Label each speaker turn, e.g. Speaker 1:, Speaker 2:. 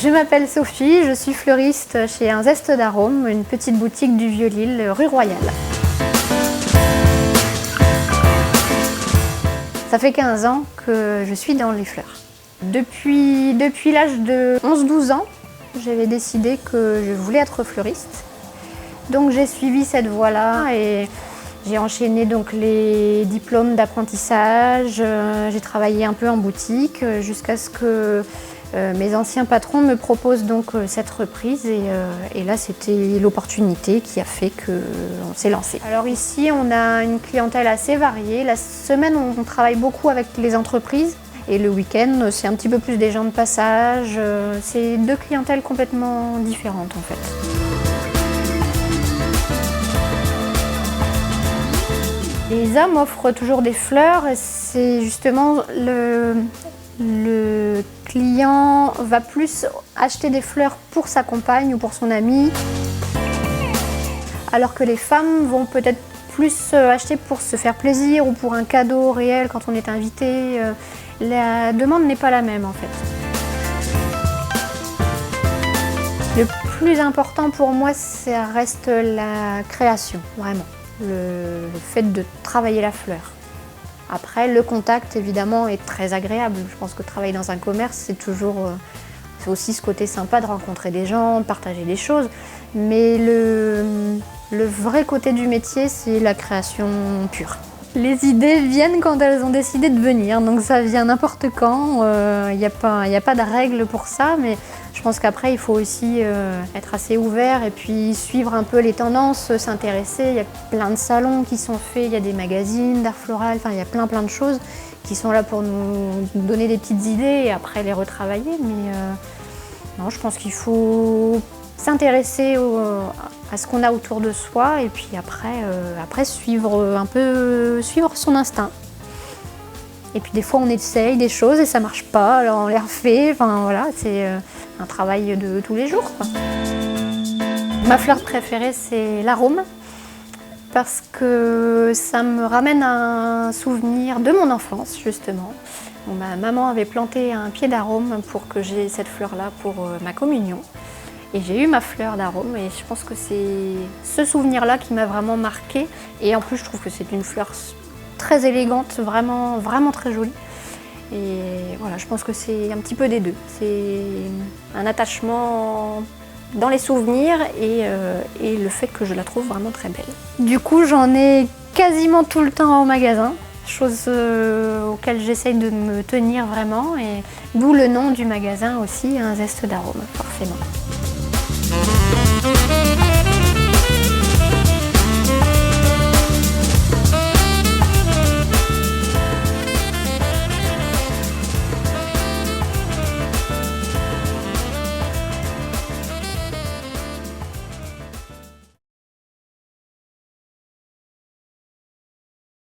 Speaker 1: Je m'appelle Sophie, je suis fleuriste chez Un Zeste d'Arôme, une petite boutique du Vieux-Lille, rue Royale. Ça fait 15 ans que je suis dans les fleurs. Depuis l'âge de 11-12 ans, j'avais décidé que je voulais être fleuriste. Donc j'ai suivi cette voie-là et j'ai enchaîné donc les diplômes d'apprentissage. J'ai travaillé un peu en boutique jusqu'à ce que mes anciens patrons me proposent donc cette reprise et là c'était l'opportunité qui a fait qu'on s'est lancé. Alors ici on a une clientèle assez variée. La semaine on travaille beaucoup avec les entreprises et le week-end c'est un petit peu plus des gens de passage. C'est deux clientèles complètement différentes en fait. Les hommes offrent toujours des fleurs, c'est justement le client va plus acheter des fleurs pour sa compagne ou pour son ami, alors que les femmes vont peut-être plus acheter pour se faire plaisir ou pour un cadeau réel quand on est invité. La demande n'est pas la même en fait. Le plus important pour moi, ça reste la création, vraiment. Le fait de travailler la fleur. Après, le contact, évidemment, est très agréable. Je pense que travailler dans un commerce, c'est aussi ce côté sympa de rencontrer des gens, de partager des choses. Mais le vrai côté du métier, c'est la création pure. Les idées viennent quand elles ont décidé de venir, donc ça vient n'importe quand. Il n'y a pas de règle pour ça, mais je pense qu'après, il faut aussi être assez ouvert et puis suivre un peu les tendances, s'intéresser. Il y a plein de salons qui sont faits, il y a des magazines d'art floral, enfin, il y a plein de choses qui sont là pour nous donner des petites idées et après les retravailler. Mais non, je pense qu'il faut s'intéresser à ce qu'on a autour de soi et puis après suivre son instinct. Et puis des fois on essaye des choses et ça marche pas, alors on les refait, enfin voilà, c'est un travail de tous les jours, quoi. Ma fleur préférée c'est l'arôme parce que ça me ramène à un souvenir de mon enfance justement. Ma maman avait planté un pied d'arôme pour que j'ai cette fleur-là pour ma communion. Et j'ai eu ma fleur d'arôme et je pense que c'est ce souvenir-là qui m'a vraiment marquée. Et en plus, je trouve que c'est une fleur très élégante, vraiment très jolie. Et voilà, je pense que c'est un petit peu des deux. C'est un attachement dans les souvenirs et le fait que je la trouve vraiment très belle. Du coup, j'en ai quasiment tout le temps au magasin, chose auquel j'essaye de me tenir vraiment. Et d'où le nom du magasin aussi, Un Zeste d'Arôme, forcément.